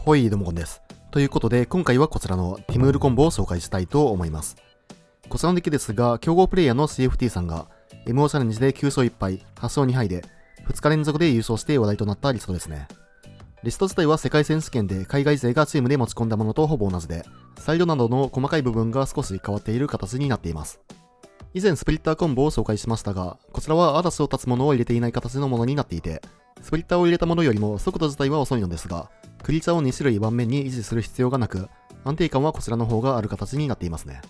ほい、どうもこんです。ということで、今回はこちらのティムールコンボを紹介したいと思います。こちらのデッキですが、強豪プレイヤーの CFT さんが MO チャレンジで9勝1敗、8勝2敗で2日連続で優勝して話題となったリストですね。リスト自体は世界選手権で海外勢がチームで持ち込んだものとほぼ同じで、サイドなどの細かい部分が少し変わっている形になっています。以前スプリッターコンボを紹介しましたが、こちらは嵐を立つものを入れていない形のものになっていて、スプリッターを入れたものよりも速度自体は遅いのですが、クリーチャーを2種類盤面に維持する必要がなく、安定感はこちらの方がある形になっていますね。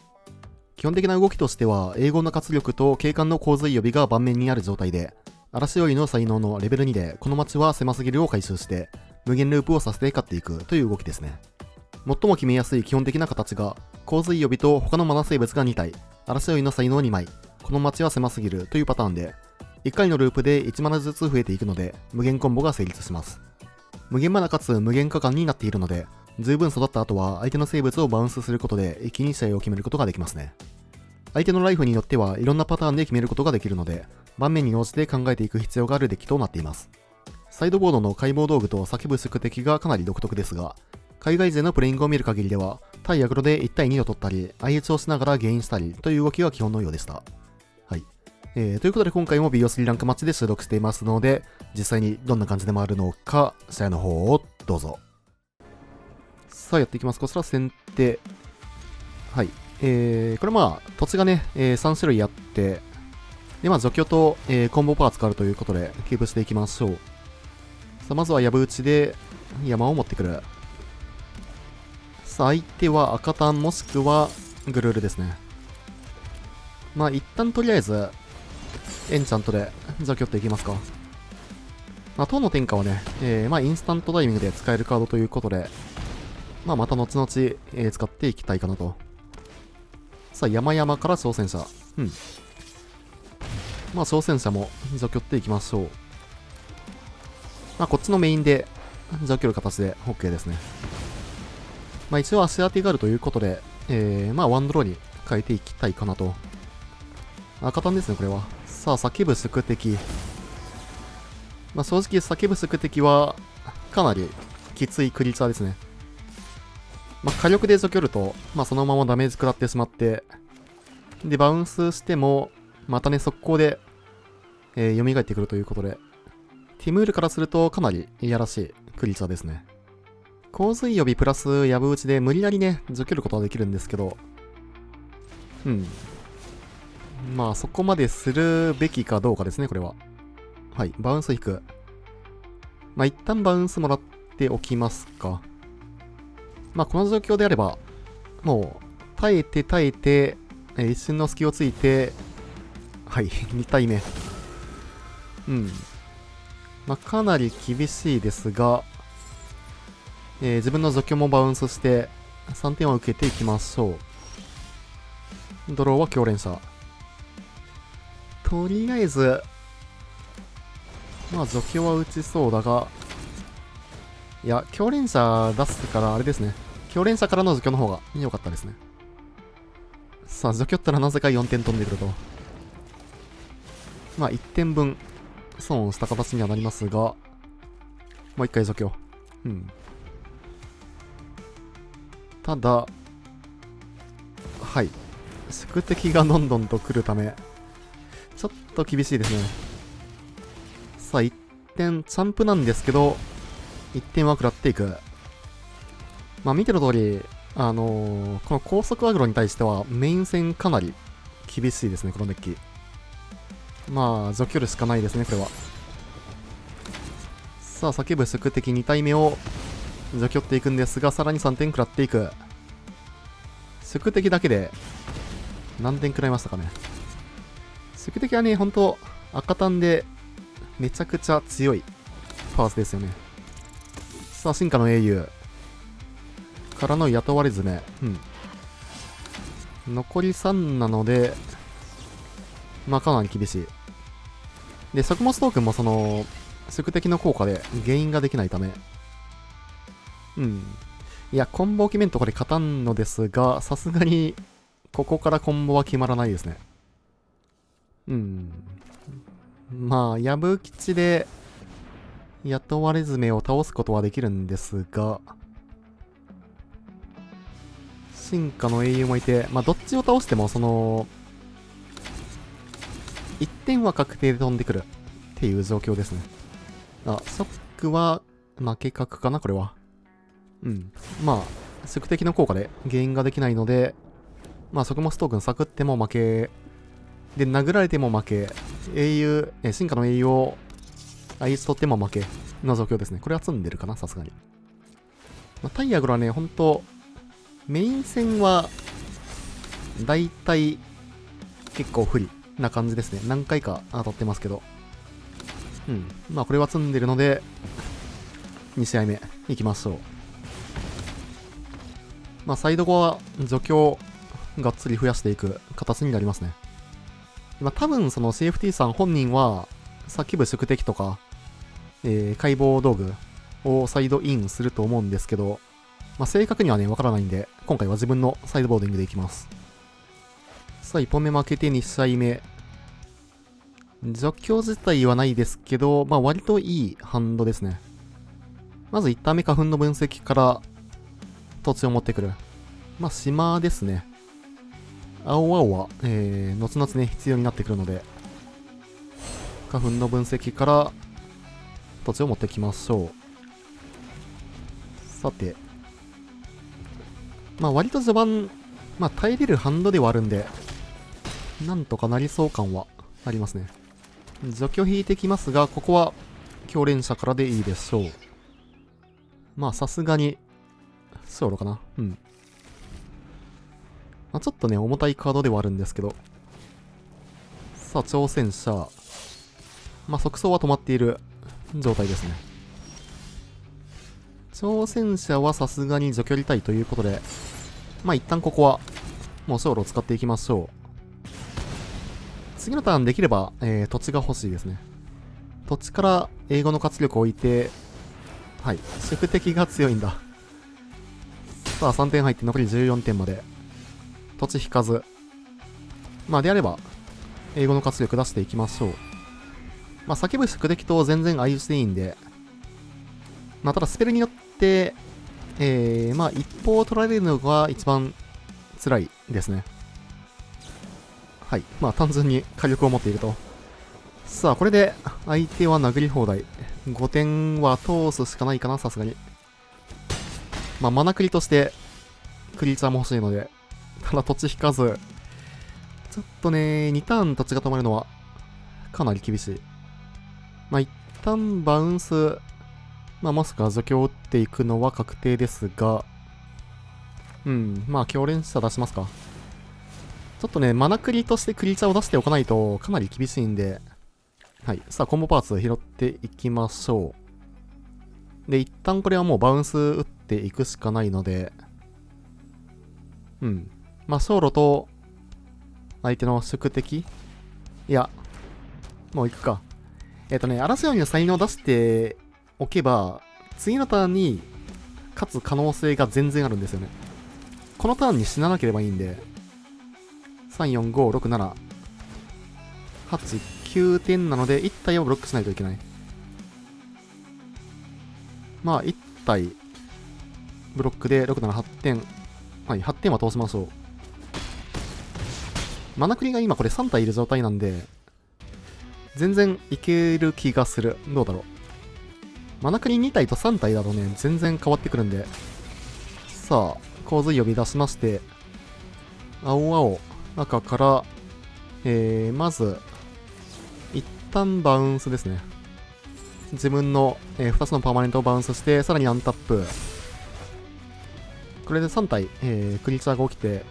基本的な動きとしては、英語の活力と警官の洪水予備が盤面にある状態で、嵐追いの才能のレベル2で、この街は狭すぎるを回収して、無限ループをさせて勝っていくという動きですね。最も決めやすい基本的な形が、洪水予備と他のマナ生物が2体、嵐追いの才能2枚、この街は狭すぎるというパターンで、1回のループで1マナずつ増えていくので、無限コンボが成立します。無限マナかつ無限果敢になっているので、十分育った後は相手の生物をバウンスすることで一気に試合を決めることができますね。相手のライフによってはいろんなパターンで決めることができるので、盤面に応じて考えていく必要があるデッキとなっています。サイドボードの解剖道具と叫ぶ宿敵がかなり独特ですが、海外勢のプレイングを見る限りでは、対アグロで1対2を取ったり、相打ちをしながらゲインしたりという動きが基本のようでした。はい。ということで今回も BO3 ランクマッチで収録していますので、実際にどんな感じで回るのか、試合の方をどうぞ。さあやっていきます。こちら先手。はい。これ土地がね、3種類あって、で、除去と、コンボパーツがあるということで、キープしていきましょう。さあ、まずはやぶ打ちで山を持ってくる。さあ、相手は赤単もしくはグルールですね。一旦とりあえず、エンチャントで除去っていきますか。当の天下はね、インスタントタイミングで使えるカードということで、また後々、使っていきたいかなと。さあ、山々から挑戦者。挑戦者も除去っていきましょう。こっちのメインで除去る形で OK ですね。一応足当てがあるということで、ワンドローに変えていきたいかなと。赤単ですね、これは。さあ、叫ぶ宿敵。正直、叫ぶ宿敵は、かなりきついクリーチャーですね。火力で除去ると、そのままダメージ食らってしまって、で、バウンスしても、またね、速攻で、蘇ってくるということで、ティムールからするとかなりいやらしいクリーチャーですね。洪水予備プラスやぶ打ちで無理やりね、除去ることはできるんですけど、そこまでするべきかどうかですね、これは。はい、バウンス引く。一旦バウンスもらっておきますか。この状況であれば、もう、耐えて、一瞬の隙をついて、はい、2体目。かなり厳しいですが、自分の除去もバウンスして、3点を受けていきましょう。ドローは強連射。とりあえず、除去は打ちそうだが、いや、強連射出すからあれですね。強連射からの除去の方が良かったですね。さあ、除去ったらなぜか4点飛んでくると。1点分損した形にはなりますが、もう一回除去。ただ、はい。宿敵がどんどんと来るため、ちょっと厳しいですね。さあ、1点、チャンプなんですけど、1点は食らっていく。見ての通り、この高速アグロに対してはメイン戦かなり厳しいですね、このデッキ。除去るしかないですね、これは。さあ、叫ぶ宿敵2体目を除去っていくんですが、さらに3点食らっていく。宿敵だけで何点食らいましたかね。宿敵はね、ほんと赤単でめちゃくちゃ強いパーツですよね。さあ、進化の英雄からの雇われ詰め。残り3なので、かなり厳しい。で、食物トークンもその、宿敵の効果でゲインができないため。いや、コンボを決めんとこれ勝たんのですが、さすがに、ここからコンボは決まらないですね。やぶ吉で、雇われ詰めを倒すことはできるんですが、進化の英雄もいて、まあ、どっちを倒しても、1点は確定で飛んでくるっていう状況ですね。あ、ショックは負け角かな、これは。うん。まあ、宿敵の効果でゲインができないので、まあ、食物トークンサクっても負け、で、殴られても負け、進化の英雄をあいつ取っても負けの状況ですね。これは積んでるかな、さすがに。まあ、タイヤグロはね、ほんと、メイン戦は、だいたい結構不利な感じですね。何回か当たってますけど。うん。まあこれは積んでるので、2試合目いきましょう。まあサイド後は除去をがっつり増やしていく形になりますね。まあ多分その CFT さん本人は、叫ぶ宿敵とか、解剖道具をサイドインすると思うんですけど、まあ正確にはね、わからないんで、今回は自分のサイドボーディングでいきます。さあ、1本目負けて2試合目。除去自体はないですけど、まあ割といいハンドですね。まず1ターン目花粉の分析から土地を持ってくる。まあ島ですね。青々は、後々ね、必要になってくるので、花粉の分析から土地を持ってきましょう。さて。まあ割と序盤、まあ耐えれるハンドではあるんで、なんとかなりそう感はありますね。除去引いてきますが、ここは強連射からでいいでしょう。まあさすがに、ソロかな。うん。まあ、ちょっとね、重たいカードではあるんですけど。さあ、挑戦者。まあ速走は止まっている状態ですね。挑戦者はさすがに除去りたいということで、まあ一旦ここは、もうソロを使っていきましょう。次のターンできれば、土地が欲しいですね。土地から英語の活力を置いて、はい、宿敵が強いんだ。さあ、3点入って残り14点まで。土地引かず。まあ、であれば、英語の活力出していきましょう。まあ、叫ぶ宿敵と全然相打ちでいいんで、まあ、ただスペルによって、まあ、一方を取られるのが一番辛いですね。はい。まあ単純に火力を持っていると。さあ、これで相手は殴り放題。5点は通すしかないかな、さすがに。まあ、マナクリとしてクリーチャーも欲しいので。ただ土地引かず。ちょっとね、2ターン土地が止まるのはかなり厳しい。まあ、一旦バウンス、まあ、もしくは除去を打っていくのは確定ですが、うん、まあ、強連射出しますか。ちょっとね、マナクリとしてクリーチャーを出しておかないとかなり厳しいんで、はい。さあ、コンボパーツ拾っていきましょう。で、一旦これはもうバウンス打っていくしかないので、うん。まあ、ソロと相手の宿敵いや、もう行くか。荒潮に才能を出しておけば、次のターンに勝つ可能性が全然あるんですよね。このターンに死ななければいいんで、3、4、5、6、7、8、9点なので、1体をブロックしないといけない。まあ、1体、ブロックで6、7、8点。はい、8点は通しましょう。マナクリが今これ3体いる状態なんで、全然いける気がする。どうだろう。マナクリ2体と3体だとね、全然変わってくるんで。さあ、洪水呼び出しまして、青青、赤から、まず、一旦バウンスですね。自分の、2つのパーマネントをバウンスして、さらにアンタップ。これで3体、クリーチャーが起きて、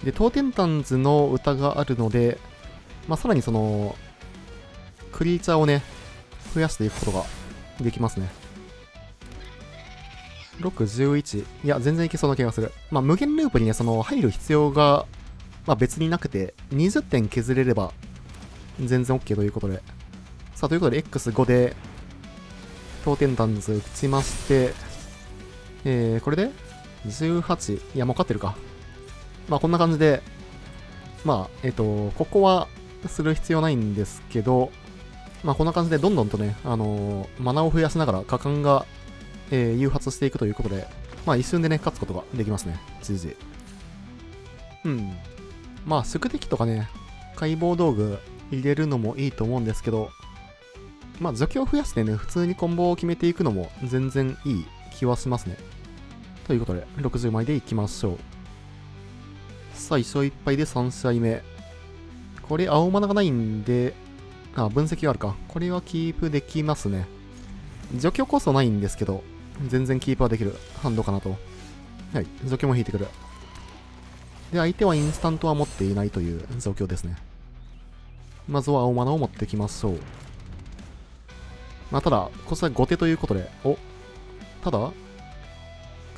で、トーテンタンズの歌があるので、まあ、さらにその、クリーチャーをね、増やしていくことができますね。6、11。いや、全然いけそうな気がする。まあ、無限ループにね、入る必要が、まあ、別になくて、20点削れれば、全然 OK ということで。さあ、ということで、X5 で、トーテンタンズ打ちまして、これで、18。いや、もう勝ってるか。まあ、こんな感じで、まあ、ここは、する必要ないんですけど、まあ、こんな感じでどんどんとね、マナを増やしながら果敢が、誘発していくということで、まあ一瞬でね、勝つことができますね。GG。うん。まあ、宿敵とかね、解剖道具入れるのもいいと思うんですけど、まあ、除去を増やしてね、普通にコンボを決めていくのも全然いい気はしますね。ということで、60枚でいきましょう。さあ、1勝1敗で3試合目。これ、青マナがないんで、分析があるか。これはキープできますね。除去こそないんですけど、全然キープはできるハンドかなと。はい、除去も引いてくる。で、相手はインスタントは持っていないという状況ですね。まずは青マナを持ってきましょう。まあ、ただ、こちら後手ということで、ただ、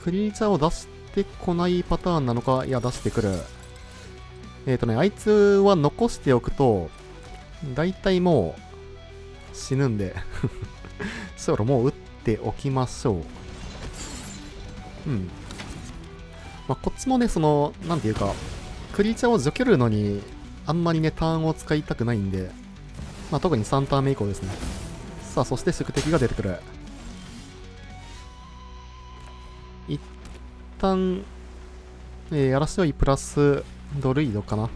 クリーチャーを出してこないパターンなのか、いや、出してくる。あいつは残しておくと、だいたいもう、死ぬんで、そうだ、もう打っておきましょう。うん。まあ、こっちもね、なんていうか、クリーチャーを除けるのに、あんまりね、ターンを使いたくないんで、まあ、特に3ターン目以降ですね。さあ、そして宿敵が出てくる。一旦、嵐追いプラスドルイドかな。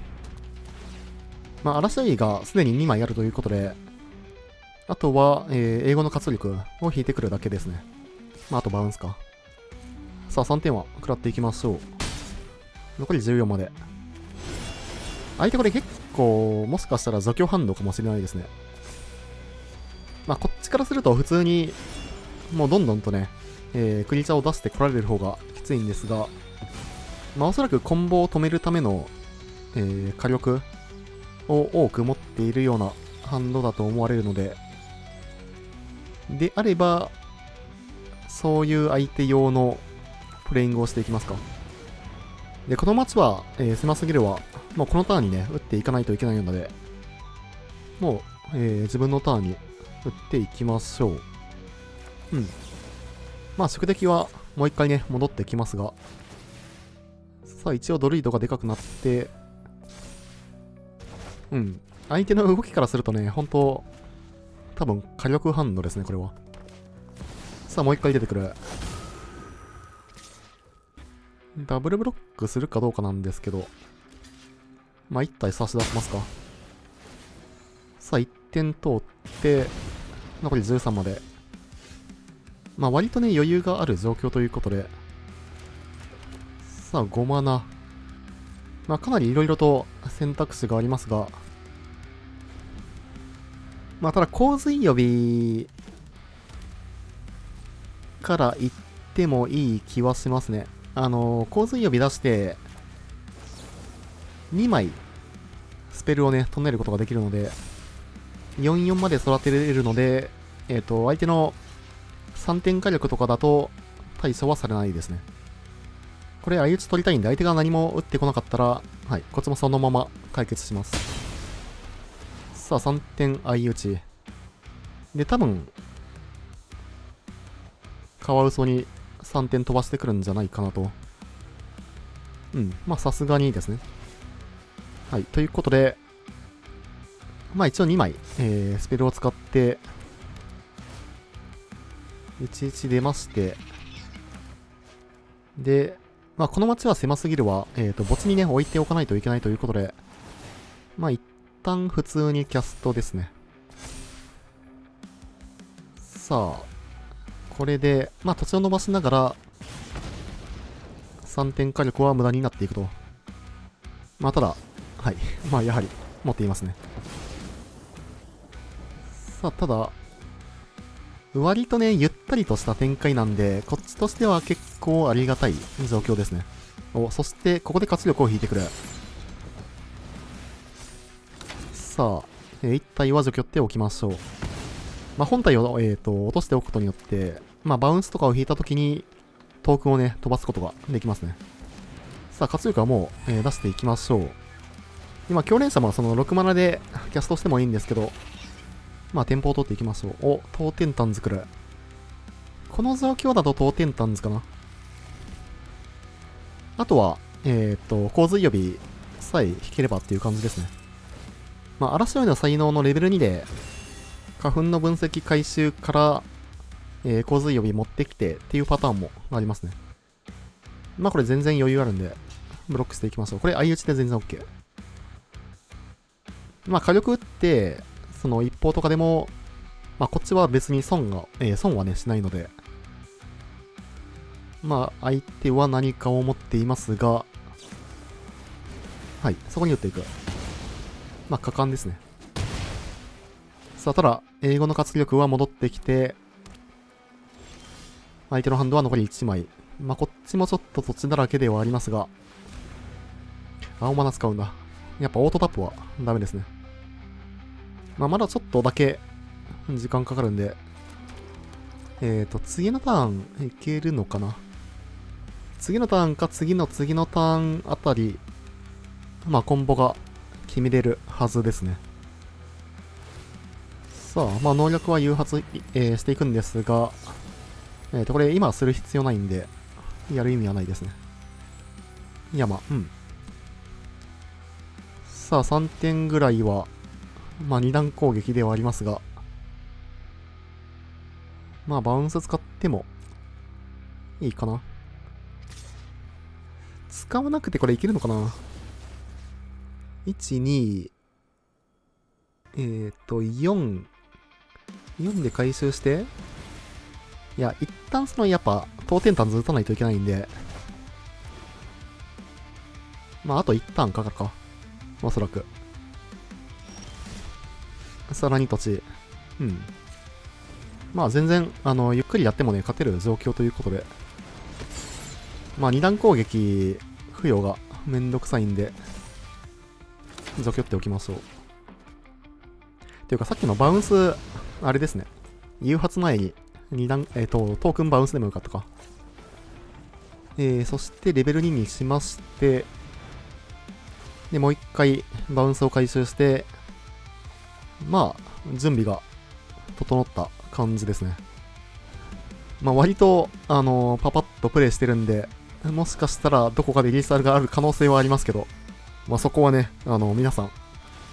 まあ、嵐追いがすでに2枚あるということで、あとは、英語の活力を引いてくるだけですね。まあ、あとバウンスか。さあ、3点は食らっていきましょう。残り14まで。相手これ結構、もしかしたら除去ハンドかもしれないですね。まあ、こっちからすると普通に、もうどんどんとね、クリーチャーを出してこられる方がきついんですが、まあ、おそらくコンボを止めるための、火力を多く持っているようなハンドだと思われるので、であれば、そういう相手用のプレイングをしていきますか。で、このマッチは、狭すぎるは、もうこのターンにね、打っていかないといけないので、もう、自分のターンに打っていきましょう。うん。まあ、宿敵はもう一回ね、戻ってきますが、さあ、一応ドルイドがでかくなって、うん。相手の動きからするとね、本当多分火力反応ですね、これは。さあ、もう一回出てくる。ダブルブロックするかどうかなんですけど、まあ、1体差し出しますか。さあ、1点通って、残り13まで。まあ、割とね、余裕がある状況ということで、さあ、5マナ。まあ、かなりいろいろと選択肢がありますが、まあ、ただ、洪水予備から行ってもいい気はしますね。洪水予備出して、2枚、スペルをね、唱えることができるので、44まで育てれるので、相手の3点火力とかだと、対処はされないですね。これ、相打ち取りたいんで、相手が何も打ってこなかったら、はい、こっちもそのまま解決します。さあ、3点相打ち。で、多分、カワウソに3点飛ばしてくるんじゃないかなと。うん、まあ、さすがにですね。はい、ということで、まあ一応2枚、スペルを使って、11出まして、で、まあこの街は狭すぎるは、墓地にね、置いておかないといけないということで、まあ一旦普通にキャストですね。さあ、これで、まあ土地を伸ばしながら、3点火力は無駄になっていくと。まあただ、はい、まあやはり持っていますね。さあ、ただ、割とね、ゆったりとした展開なんで、こっちとしては結構ありがたい状況ですね。そして、ここで活力を引いてくる。さあ、1体は除去っておきましょう。まあ、本体を、落としておくことによって、まあ、バウンスとかを引いたときに、トークンをね、飛ばすことができますね。さあ、活力はもう、出していきましょう。今、強錬者もその6マナでキャストしてもいいんですけど、まあ、テンポを取っていきましょう。当店タンズくる。この状況だと当店タンズかな。あとは、洪水予備さえ引ければっていう感じですね。まあ、嵐追いの才能のレベル2で、花粉の分析回収から、洪水予備持ってきてっていうパターンもありますね。まあこれ全然余裕あるんで、ブロックしていきましょう。これ相打ちで全然 OK。まあ火力打って、その一方とかでも、まあこっちは別に損はね、しないので、まあ相手は何かを持っていますが、はい、そこに打っていく。まあ果敢ですね。さあ、ただ、英語の活力は戻ってきて、相手のハンドは残り1枚。まあ、こっちもちょっと土地だらけではありますが、青マナ使うんだ。やっぱオートタップはダメですね。まあ、まだちょっとだけ時間かかるんで、次のターンいけるのかな。次のターンか次の次のターンあたり、まあ、コンボが決めれるはずですね。さあ、まあ、能力は誘発、していくんですが、これ今する必要ないんで、やる意味はないですね。山、さあ、3点ぐらいは、まあ、2段攻撃ではありますが、まあ、バウンス使っても、いいかな。使わなくてこれいけるのかな。1、2、4、4で回収して、いや、一旦やっぱ、当天弾ず打たないといけないんで、まあ、あと一旦かかるか。おそらく。さらに土地。まあ、全然、ゆっくりやってもね、勝てる状況ということで。まあ、二段攻撃、付与がめんどくさいんで、除去っておきましょう。ていうか、さっきのバウンス、あれですね。誘発前に、トークンバウンスでもよかったか。そしてレベル2にしまして、で、もう一回バウンスを回収して、まあ、準備が整った感じですね。まあ、割と、パパッとプレイしてるんで、もしかしたらどこかでリーサルがある可能性はありますけど、まあ、そこはね、皆さん、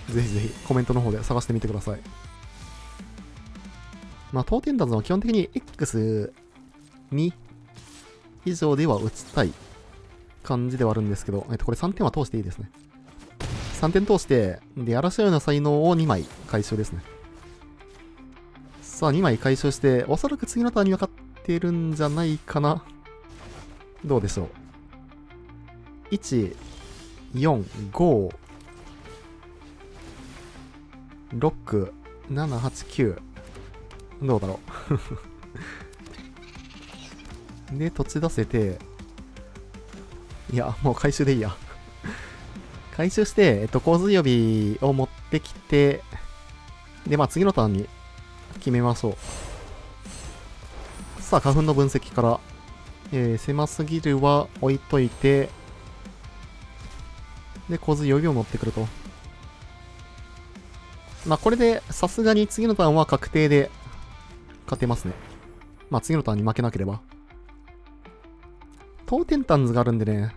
ぜひぜひコメントの方で探してみてください。まあ、当店弾は基本的に X2 以上では打ちたい感じではあるんですけど、これ3点は通していいですね。3点通して、で、嵐のような才能を2枚回収ですね。さあ、2枚回収して、おそらく次のターンに分かってるんじゃないかな。どうでしょう。1、4、5、6、7、8、9。どうだろう。で、土地出せて、いや、もう回収でいいや。回収して、洪水予備を持ってきて、で、まあ次のターンに決めましょう。さあ、花粉の分析から、狭すぎるは置いといて、で、洪水予備を持ってくると。まあこれで、さすがに次のターンは確定で勝てますね。まあ次のターンに負けなければ。当天弾図があるんでね、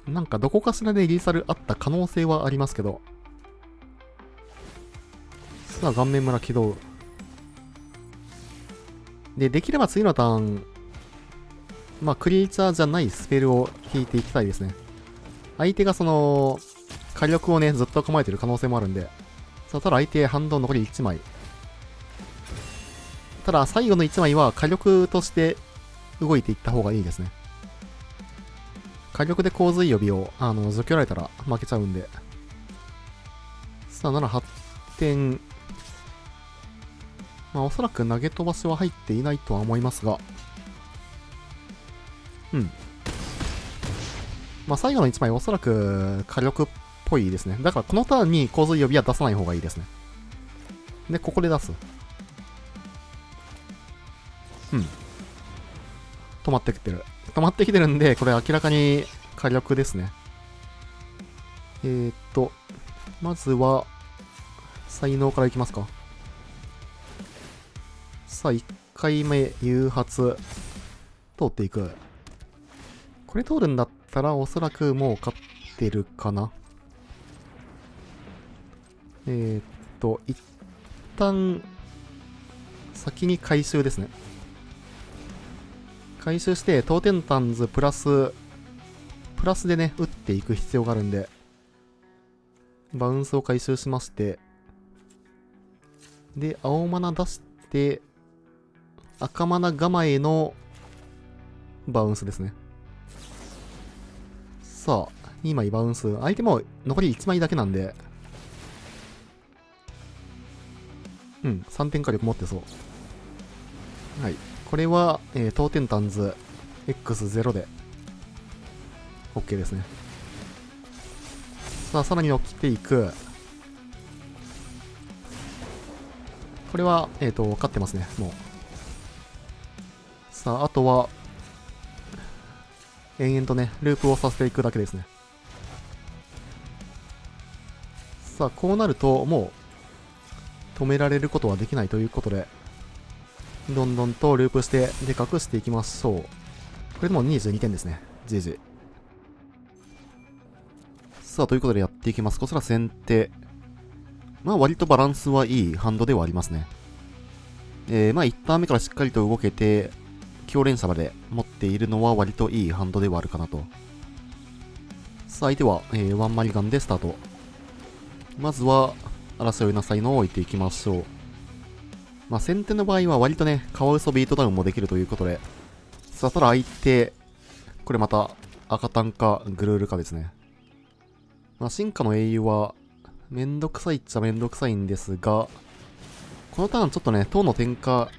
なんかどこかしらでリーサルあった可能性はありますけど。さあ、顔面村起動。で、できれば次のターン、まあクリーチャーじゃないスペルを引いていきたいですね。相手が火力をね、ずっと構えてる可能性もあるんで。さあ、ただ相手、ハンド残り1枚。ただ、最後の1枚は火力として動いていった方がいいですね。火力で洪水予備を、除去られたら負けちゃうんで。さあ、7、8点。まあ、おそらく投げ飛ばしは入っていないとは思いますが。まあ、最後の1枚、おそらく火力っぽいですね。だから、このターンに洪水予備は出さない方がいいですね。で、ここで出す。止まってきてる。止まってきてるんで、これ明らかに火力ですね。まずは、才能からいきますか。さあ、1回目、誘発。通っていく。これ通るんだったら、おそらくもう勝ってるかな。一旦、先に回収ですね。回収して、トーテンタンズプラスでね、打っていく必要があるんで、バウンスを回収しまして、で、青マナ出して、赤マナ構えのバウンスですね。さあ、2枚バウンス。相手も残り1枚だけなんで、3点火力持ってそう。はい。これは、トーテンタンズ X0 で、OK ですね。さあ、さらに起きていく。これは、勝ってますね、もう。さあ、あとは、延々とね、ループをさせていくだけですね。さあ、こうなると、もう、止められることはできないということで、どんどんとループしてでかくしていきましょう。これでも22点ですね。GG。さあ、ということでやっていきます。こちら先手。まあ、割とバランスはいいハンドではありますね。まあ、1ターン目からしっかりと動けて、強連射まで持っているのは割といいハンドではあるかなと。さあ、相手は、ワンマリガンでスタート。まずは、争いな才能を置いていきましょう。まあ、先手の場合は割とね、カワウソビートダウンもできるということで、さあ、ただ相手、これまた、赤タンかグルールかですね。まあ、進化の英雄は、めんどくさいっちゃめんどくさいんですが、このターンちょっとね、塔の点火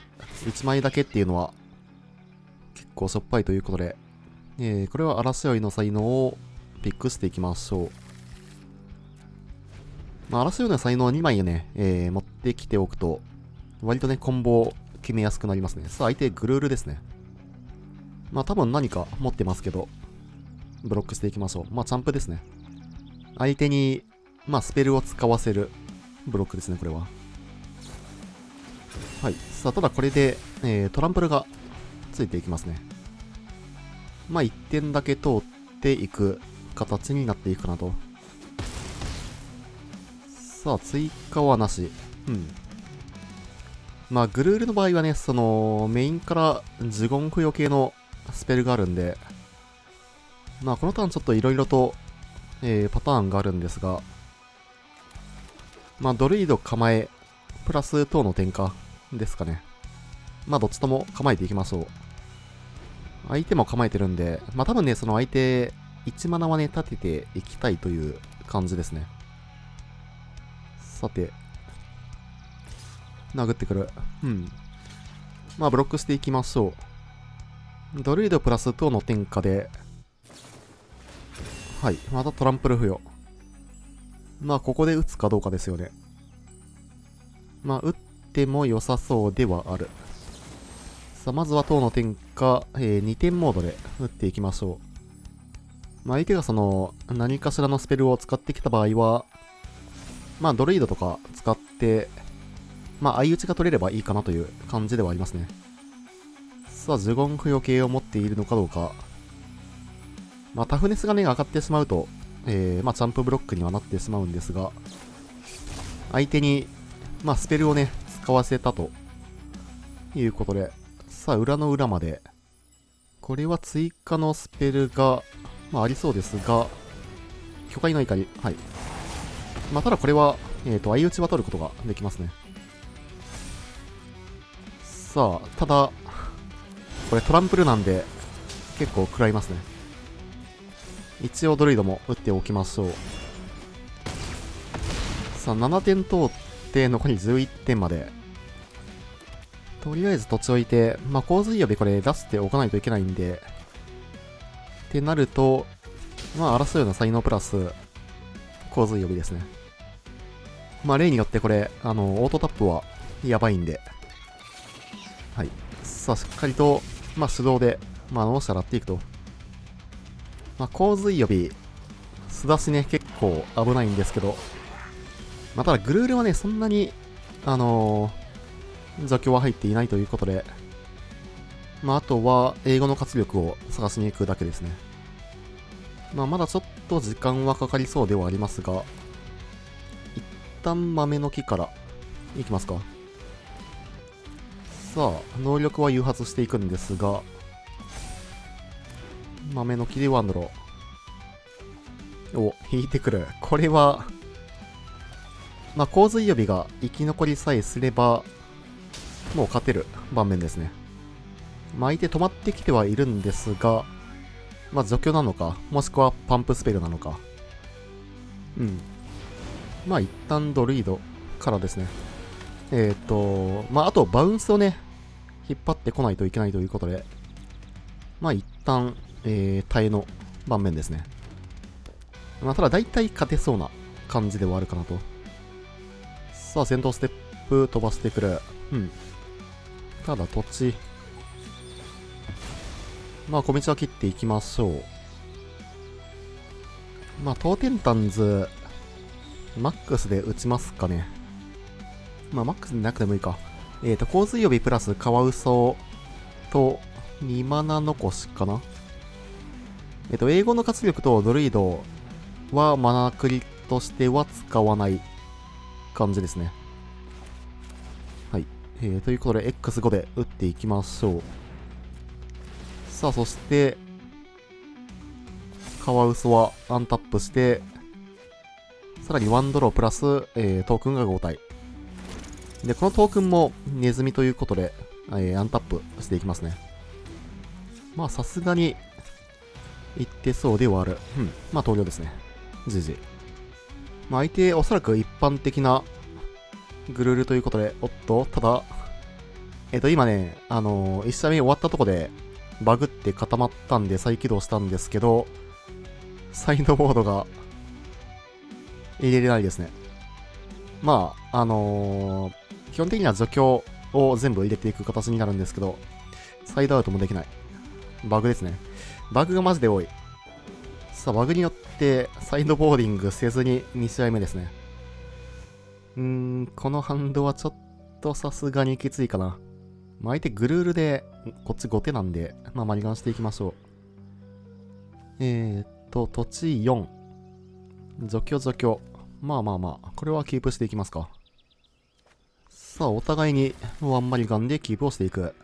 1枚だけっていうのは、結構しょっぱいということで、これは争いの才能をピックしていきましょう。まあ、争いの才能を2枚ね、持ってきておくと、割とね、コンボを決めやすくなりますね。さあ、相手グルールですね。まあ、多分何か持ってますけど、ブロックしていきましょう。まあ、チャンプですね。相手に、まあ、スペルを使わせるブロックですね、これは。はい。さあ、ただこれで、トランプルがついていきますね。まあ、1点だけ通っていく形になっていくかなと。さあ、追加はなし。まあ、グルールの場合はね、その、メインから呪言付与系のスペルがあるんで、まあ、このターンちょっと色々と、パターンがあるんですが、まあ、ドルイド構え、プラス等の転化ですかね。まあ、どっちとも構えていきましょう。相手も構えてるんで、まあ、多分ね、その相手、1マナはね、立てていきたいという感じですね。さて、殴ってくる。まあ、ブロックしていきましょう。ドルイドプラス等の転化で、はい、またトランプル付与。まあ、ここで打つかどうかですよね。まあ、打っても良さそうではある。さあ、まずは等の転化、2点モードで打っていきましょう。まあ、相手がその、何かしらのスペルを使ってきた場合は、まあ、ドルイドとか使って、まあ、相打ちが取れればいいかなという感じではありますね。さあ、呪言付与系を持っているのかどうか。まあ、タフネスがね、上がってしまうと、まあ、チャンプブロックにはなってしまうんですが、相手に、まあ、スペルをね、使わせたということで、さあ、裏の裏まで、これは追加のスペルが、まあ、ありそうですが、巨海の怒り、はい。まあ、ただこれは、相打ちは取ることができますね。さあ、ただ、これトランプルなんで、結構食らいますね。一応ドルイドも打っておきましょう。さあ、7点通って残り11点まで。とりあえず土地置いて、まあ、洪水予備これ出しておかないといけないんで、ってなると、まあ、争うような才能プラス、洪水予備ですね。まあ、例によってこれ、オートタップはやばいんで、はい。さあ、しっかりと、まあ、手動で、まあ、直して洗っていくと。まあ、洪水予備、素出しね、結構危ないんですけど、まあ、ただグルールはね、そんなに、除去は入っていないということで、まあ、あとは、英語の活力を探しに行くだけですね。まあ、まだちょっと時間はかかりそうではありますが、一旦豆の木からいきますか。さあ、能力は誘発していくんですが、豆の木でワンドロー。お、引いてくる。これは、まあ、洪水予備が生き残りさえすれば、もう勝てる盤面ですね。まあ、相手止まってきてはいるんですが、まあ、除去なのか、もしくはパンプスペルなのか。うん。まあ、一旦ドルイドからですね。まあ、あと、バウンスをね、引っ張ってこないといけないということで、まあ、一旦、耐えの盤面ですね。まあ、ただ、大体勝てそうな感じではあるかなと。さあ、戦闘ステップ飛ばしてくる。うん。ただ、土地。まあ、小道は切っていきましょう。まあ、当店タンズ、マックスで打ちますかね。まあ、マックスでなくてもいいか。洪水予備プラスカワウソと2マナ残しかな。英語の活力とドルイドはマナクリとしては使わない感じですね。はい。ということで X5 で打っていきましょう。さあ、そして、カワウソはアンタップして、さらにワンドロープラス、トークンが5体。で、このトークンもネズミということで、アンタップしていきますね。まあ、さすがに、いってそうではある。うん。まあ、投了ですね。GG。まあ、相手、おそらく一般的なグルールということで、おっと、ただ、今ね、1射目終わったとこで、バグって固まったんで再起動したんですけど、サイドボードが入れれないですね。まあ、基本的には除去を全部入れていく形になるんですけど、サイドアウトもできない。バグですね。バグがマジで多い。さあ、バグによってサイドボーディングせずに2試合目ですね。このハンドはちょっとさすがにきついかな。まあ、相手グルールでこっち5手なんで、まあ、マリガンしていきましょう。土地4。除去。まあまあまあ、これはキープしていきますか。さあ、お互いにワンマリガンでキープをしていく。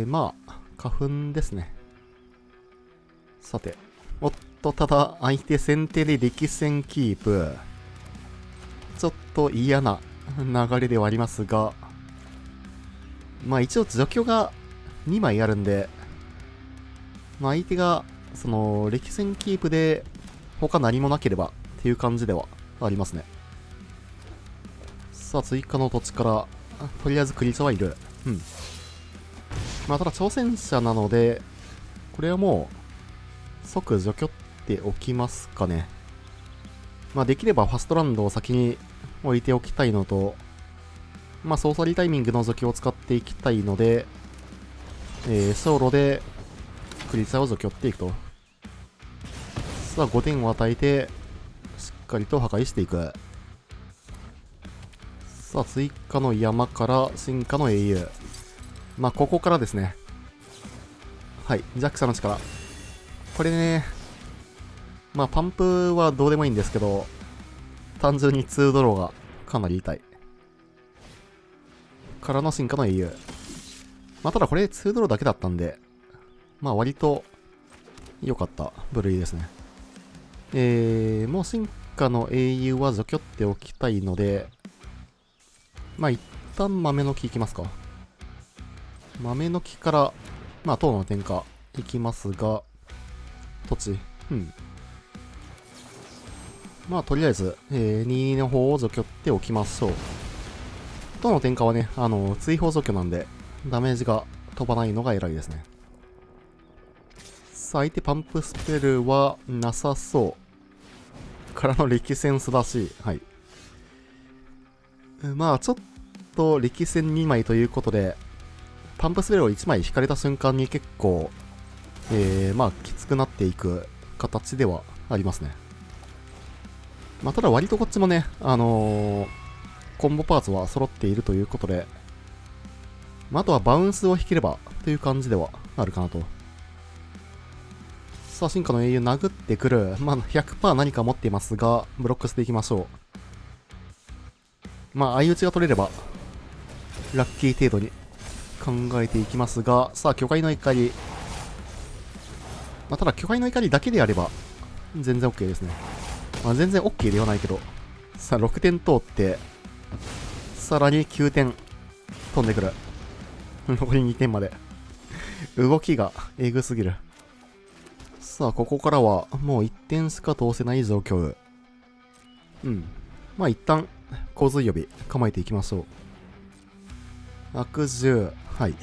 まあ、花粉ですね。さて。おっと、ただ、相手先手で力戦キープ。ちょっと嫌な流れではありますが、まあ一応除去が2枚あるんで、まあ相手が、その、力戦キープで他何もなければっていう感じではありますね。さあ追加の土地から、とりあえずクリチャはいる。うん。まあただ挑戦者なので、これはもう、即除去っておきますかね。まあできればファストランドを先に置いておきたいのと、まあソーサリータイミングの除去を使っていきたいので、ソロでクリチャを除去っていくと。さあ5点を与えて、しっかりと破壊していく。さあ追加の山から進化の英雄。まあここからですね。はい、弱者の力。これね、まあパンプはどうでもいいんですけど、単純に2ドローがかなり痛い。からの進化の英雄。まあただこれ2ドローだけだったんで、まあ割と良かった部類ですね。もう進化の英雄は除去っておきたいので、まあ一旦豆の木いきますか。豆の木から、まあ塔の点火いきますが、土地。うん。まあとりあえず、2の方を除去っておきましょう。塔の点火はね、追放除去なんで、ダメージが飛ばないのが偉いですね。さあ、相手パンプスペルはなさそう。からの力戦素晴らしい。はい。まあ、ちょっと力戦2枚ということで、パンプスペルを1枚引かれた瞬間に結構、まあ、きつくなっていく形ではありますね。まあ、ただ割とこっちもね、コンボパーツは揃っているということで、まあ、あとはバウンスを引ければという感じではあるかなと。さあ、進化の英雄殴ってくる。まあ、100% 何か持っていますが、ブロックしていきましょう。まあ、相打ちが取れれば、ラッキー程度に考えていきますが、さあ、巨大の怒り。まあ、ただ巨大の怒りだけであれば全然 OK ですね。まあ、全然 OK ではないけど、さあ6点通って、さらに9点飛んでくる。残り2点まで。動きがえぐすぎる。さあ、ここからはもう1点しか通せない状況。まあ一旦、洪水予備構えていきましょう。悪獣。はい。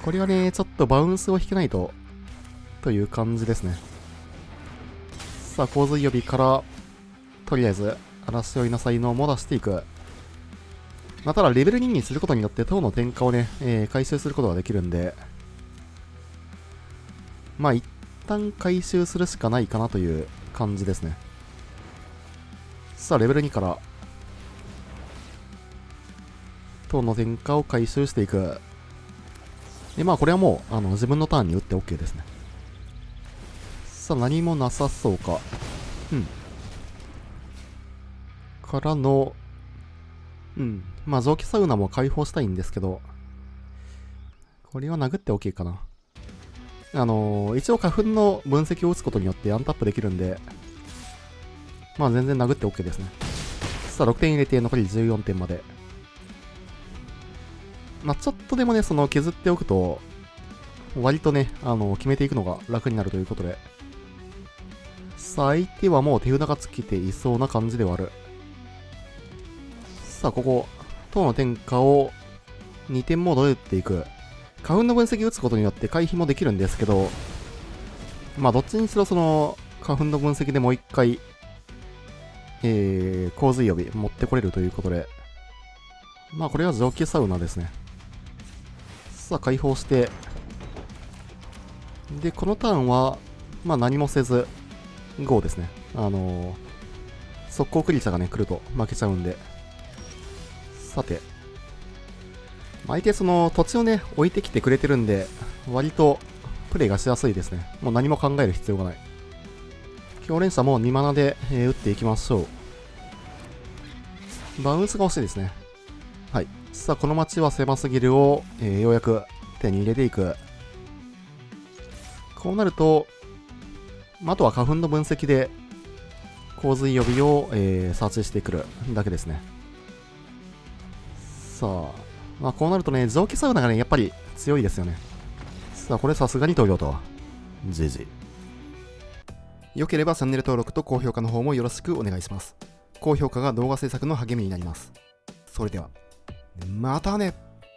これはね、ちょっとバウンスを引けないと、という感じですね。さあ、洪水予備から、とりあえず、嵐追いの才能も出していく。まあ、ただ、レベル2にすることによって、塔の転化をね、回収することができるんで、まあ、一旦回収するしかないかなという感じですね。さあ、レベル2から、塔の転化を回収していく。で、まあ、これはもう、自分のターンに打って OK ですね。さあ、何もなさそうか。からの、まあ、蒸気サウナも解放したいんですけど、これは殴って OK かな。一応花粉の分析を打つことによってアンタップできるんで、まあ全然殴って OK ですね。さあ、6点入れて残り14点まで。まあちょっとでもね、削っておくと、割とね、決めていくのが楽になるということで。さあ、相手はもう手札が尽きていそうな感じではある。さあ、ここ、塔の転化を2点モードで打っていく。花粉の分析を打つことによって回避もできるんですけど、まあどっちにしろ花粉の分析でもう一回、洪水予備持ってこれるということで、まあこれは蒸気サウナですね。さあ解放して、で、このターンは、まあ何もせず、GO ですね。速攻クリーチャーがね、来ると負けちゃうんで。さて、相手土地をね、置いてきてくれてるんで、割とプレイがしやすいですね。もう何も考える必要がない。強連射も2マナで、打っていきましょう。バウンスが欲しいですね。はい。さあ、この街は狭すぎるを、ようやく手に入れていく。こうなると、あとは花粉の分析で、洪水予備を、サーチしてくるだけですね。さあ、まあこうなるとね、蒸気サウナがね、やっぱり強いですよね。さあ、これさすがに投了と。GG。良ければチャンネル登録と高評価の方もよろしくお願いします。高評価が動画制作の励みになります。それでは、またね。